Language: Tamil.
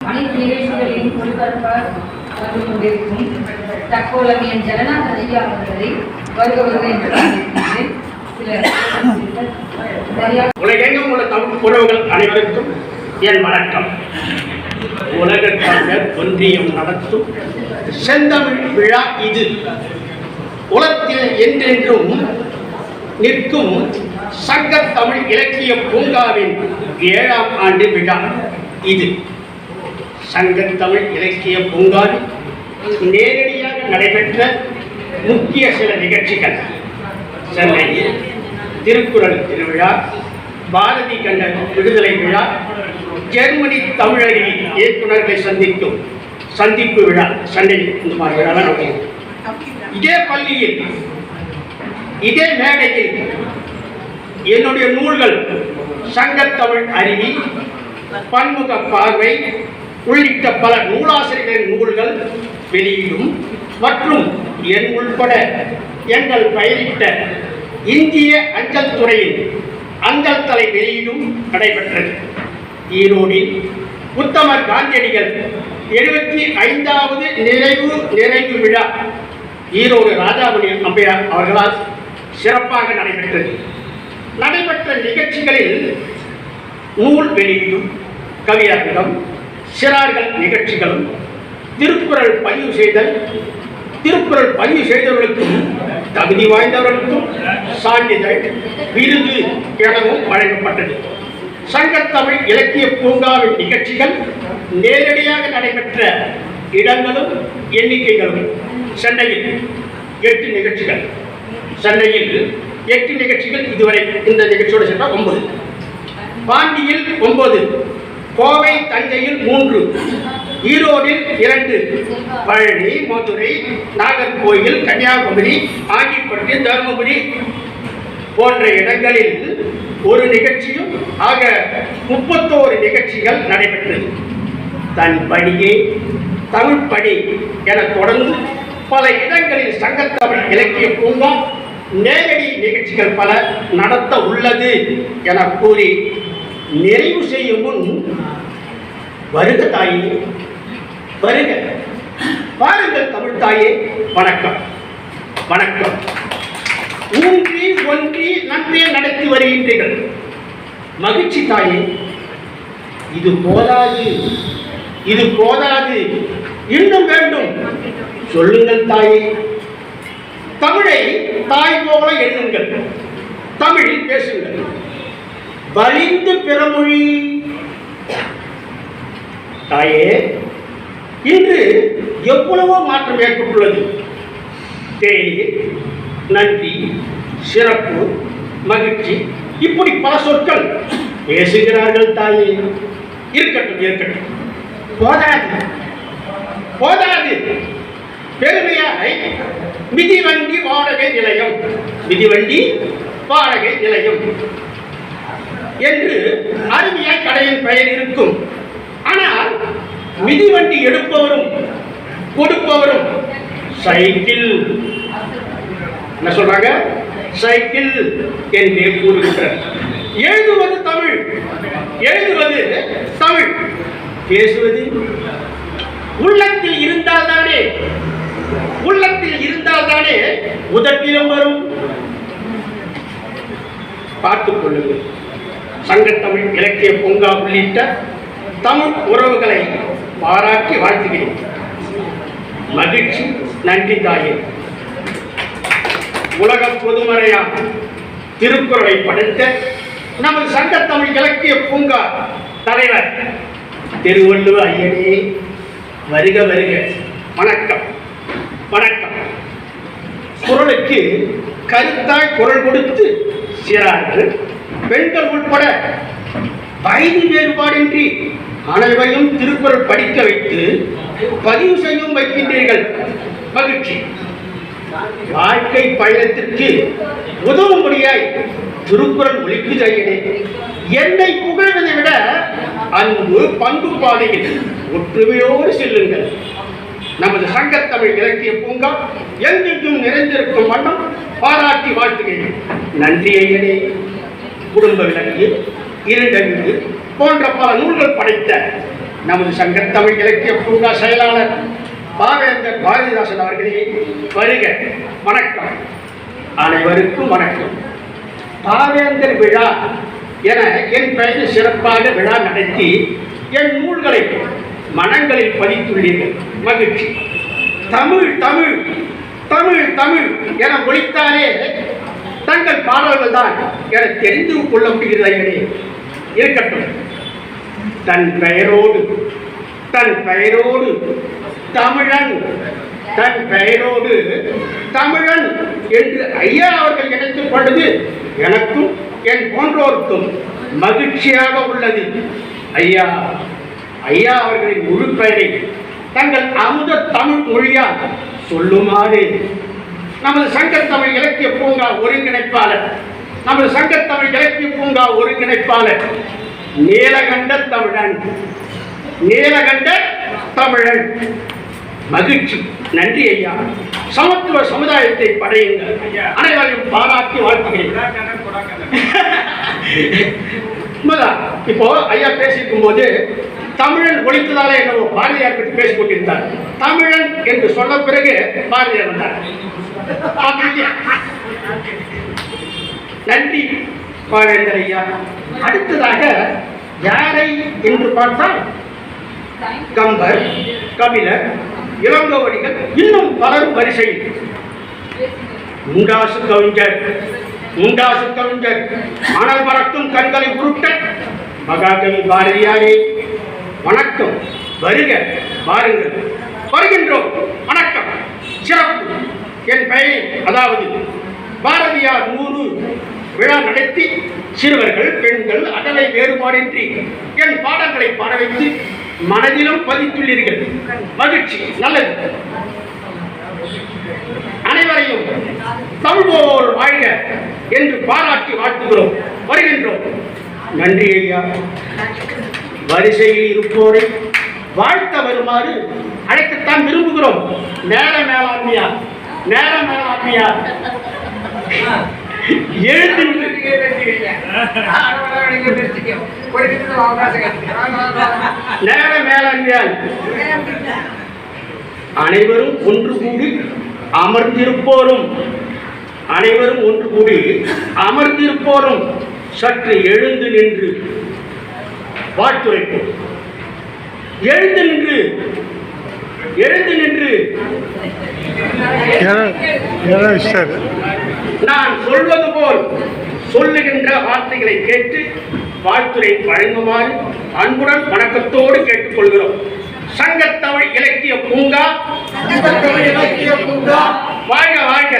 அனைத்து நிகழ்ச்சிகளையும் ஒளிபரப்பாக வந்து கொண்டிருக்கும் தக்கோலமியன் ஜனநாதன் ஐயா அவர்களை வருக வருக என்று வரவேற்கின்றேன். உலகெங்கும் உள்ள தமிழ் உறவுகள் அனைவருக்கும் என் வணக்கம். உலக தமிழர் ஒன்றியம் நடத்தும் செந்தமிழ் விழா இது. உலகத்தில் என்றென்றும் நிற்கும் சங்கத் தமிழ் இலக்கிய பூங்காவின் 7ஆம் ஆண்டு விழா இது. சங்கத் தமிழ் இலக்கிய பூங்காவில் நேரடியாக நடைபெற்ற முக்கிய சில நிகழ்ச்சிகள்: சென்னையில் திருக்குறள் திருவிழா, பாரதி கண்ட விடுதலை விழா, ஜெர்மனி தமிழறிவி இயக்குநர்களை சந்திக்கும் சந்திப்பு விழா. சென்னையில் இந்த மாதிரி விழா நடக்கும். இதே பள்ளியில் இதே மேடையில் என்னுடைய நூல்கள் சங்கத்தமிழ் அறிவி, பன்முக பார்வை உள்ளிட்ட பல நூலாசிரியர்களின் நூல்கள் வெளியீடும் மற்றும் என் உள்பட எங்கள் பெயரிட்ட இந்திய அஞ்சல் துறையின் அஞ்சல் தலை வெளியீடும் நடைபெற்றது. ஈரோடில் உத்தமர் காந்தியடிகள் 75வது நிறைவு விழா ஈரோடு ராஜாமணி அம்பையார் அவர்களால் சிறப்பாக நடைபெற்றது. நடைபெற்ற நிகழ்ச்சிகளில் நூல் வெளியீடும், கவியரங்கம், சிறார்கள் நிகழ்ச்சிகளும், திருக்குறள் பதிவு செய்தவர்களுக்கும் தகுதி வாய்ந்தவர்களுக்கும் சான்றிதழ், விருது எனவும் வழங்கப்பட்டது. சங்கத்தமிழ் இலக்கிய பூங்காவின் நிகழ்ச்சிகள் நேரடியாக நடைபெற்ற இடங்களும் எண்ணிக்கைகளும்: சென்னையில் 8 நிகழ்ச்சிகள். சென்னையில் 8 நிகழ்ச்சிகள் இதுவரை. இந்த நிகழ்ச்சியோடு சேர்த்தால் 9. பாண்டியில் 9, கோவை தஞ்சையில் 3, ஈரோடில் 2, பழனி, மதுரை, நாகர்கோயில், கன்னியாகுமரி, ஆண்டிப்பட்டி, தருமபுரி போன்ற இடங்களில் ஒரு நிகழ்ச்சியும் ஆக 31 நிகழ்ச்சிகள் நடைபெற்றது. தன் பணியே தமிழ் பணி என தொடர்ந்து பல இடங்களில் சங்கத்தமிழ் இலக்கிய பூங்கா நேரடி நிகழ்ச்சிகள் பல நடத்த உள்ளது என கூறி நிறைவு செய்யும் முன், வருக தாயே, வருக, பாருங்கள் தமிழ் தாயே, வணக்கம் வணக்கம். ஊன்றி ஒன்றி நன்றே நடத்தி வருகின்றீர்கள். மகிழ்ச்சி தாயே. இது போதாது, இது போதாது, இன்னும் வேண்டும். சொல்லுங்கள் தாயே. தமிழை தாய் போல எண்ணுங்கள், தமிழில் பேசுங்கள். வலிந்து பிறமொழி தாயே. இன்று எவ்வளவோ மாற்றம் ஏற்பட்டுள்ளது. தேநீர், நன்றி, சிறப்பு, மகிழ்ச்சி, இப்படி பல சொற்கள் பேசுகிறார்கள் தாயே. இருக்கட்டும் இருக்கட்டும், போதாது போதாது. பெருமையாக மிதிவண்டி வாடகை நிலையம், மிதிவண்டி வாடகை நிலையம் என்று அருமையாய் கடையின் பெயர் இருக்கும். ஆனால் மிதிவண்டி எடுப்பவரும் கொடுப்பவரும் சைக்கிள், என்ன சொல்றாங்க, சைக்கிள் என்றே கூறுகின்றார். எழுதுவது தமிழ், எழுதுவது தமிழ், பேசுவது உள்ளத்தில் இருந்தால்தானே, உள்ளத்தில் இருந்தால்தானே உதட்டிலும் வரும். பார்த்துக் கொள்ளுங்கள். சங்கத்தமிழ் இலக்கிய பூங்கா உள்ளிட்ட தமிழ் உறவுகளை பாராட்டி வாழ்த்துகிறேன். மகிழ்ச்சி, நன்றி தாயே. உலக பொதுமறையாம் திருக்குறளை படைத்த நமது சங்கத்தமிழ் இலக்கிய பூங்கா தலைவர் திருவள்ளுவ ஐயனே, வருக வருக, வணக்கம் வணக்கம். குறளுக்கு கருத்தாய் குரல் கொடுத்து சிறார்கள், பெண்கள் உட்பட வயது வேறுபாடின்றி அனைவரையும் திருக்குறள் படிக்க வைத்து பதிவு செய்யும் வைக்கின்றீர்கள். மகிழ்ச்சி. வாழ்க்கை பயணத்திற்கு உதவும்படியாய் திருக்குறள் ஒலிக்குது ஐயனே. என்னை புகழ்வதை விட அன்பு பண்பு பாதையில் ஒற்றுமையோடு செல்லுங்கள். நமது சங்கத்தமிழ் இலக்கிய பூங்கா எங்கெங்கும் நிறைந்திருக்கும் வண்ணம் பாராட்டி வாழ்த்துகிறேன். நன்றி ஐயனே. குடும்ப விலங்கு, இருண்டறிவு போன்ற பல நூல்கள் படைத்த நமது சங்கத்தமிழ் இலக்கிய பூங்கா செயலாளர் பாவேந்தர் பாரதிதாசன் அவர்களே வருக. வணக்கம். அனைவருக்கும் வணக்கம். பாவேந்தர் விழா என என் பெயரில் சிறப்பாக விழா நடத்தி என் நூல்களை மனங்களில் பதித்துள்ளீர்கள். மகிழ்ச்சி. தமிழ் தமிழ் தமிழ் தமிழ் என ஒழித்தாலே தங்கள் பாடல்கள் தான் என தெரிந்து கொள்ள முடிகிறதே. இருக்கட்டும். தன் பெயரோடு தமிழன், தன் பெயரோடு தமிழன் என்று ஐயா அவர்கள் நினைத்துக் கொண்டது எனக்கும் என் போன்றோருக்கும் மகிழ்ச்சியாக உள்ளது. ஐயா அவர்களின் முழு பெயரை தங்கள் அமுத தமிழ் மொழியால் சொல்லுமாறு நமது சங்கத்தமிழ் இலக்கிய பூங்கா ஒருங்கிணைப்பாளர் நீலகண்ட தமிழன். மகிழ்ச்சி. நன்றி ஐயா. சமத்துவ சமுதாயத்தை படையுங்கள். அனைவரையும் பாராட்டி வாழ்த்துகிறேன். இப்போ ஐயா பேசியிருக்கும் போது தமிழன் ஒழித்ததாலே என்னவோ பாரதியார் பற்றி பேசிக் கொண்டிருந்தார். தமிழன் என்று சொன்ன பிறகு பாரதியார் வந்தார். நன்றி பாவேந்தர் ஐயா. அடுத்ததாக யாரை என்று பார்த்தால் கம்பர், கபிலர், இளங்கோவடிகள், இன்னும் பலரும் வரிசையில் முண்டாசு கவிஞர் மணல் பறக்கும் கண்களை உருட்ட மகாகவி பாரதியாரே வணக்கம். வருக, வாருங்கள். வருகின்றோம். வணக்கம். சிறப்பு. என் பெயர், அதாவது பாரதியார் 100 விழா நடத்தி சிறுவர்கள், பெண்கள், அகலை வேறுபாடின்றி என் பாடல்களை பாட வைத்து மனதிலும் பதித்துள்ளீர்கள். மகிழ்ச்சி. நல்லது. அனைவரையும் தமிழ் போல் வாழ்க என்று பாராட்டி வாழ்த்துகிறோம். வருகின்றோம். நன்றி ஐயா. வரிசையில் இருப்போரை வாழ்த்த வருமாறு அழைக்கத்தான் விரும்புகிறோம். நேர மேலாண்மையார் நேர மேலாண்மையால் அனைவரும் ஒன்று கூடி அமர்ந்திருப்போரும் சற்று எழுந்து நின்று வாழ்த்துரைப்போம். எழுந்து நின்று நான் சொல்வது போல் சொல்லுகின்ற வார்த்தைகளை கேட்டு வாழ்த்துரை வழங்குமாறு அன்புடன் வணக்கத்தோடு கேட்டுக்கொள்கிறோம். சங்கத்தமிழ் இலக்கிய பூங்கா வாழ்க வாழ்க.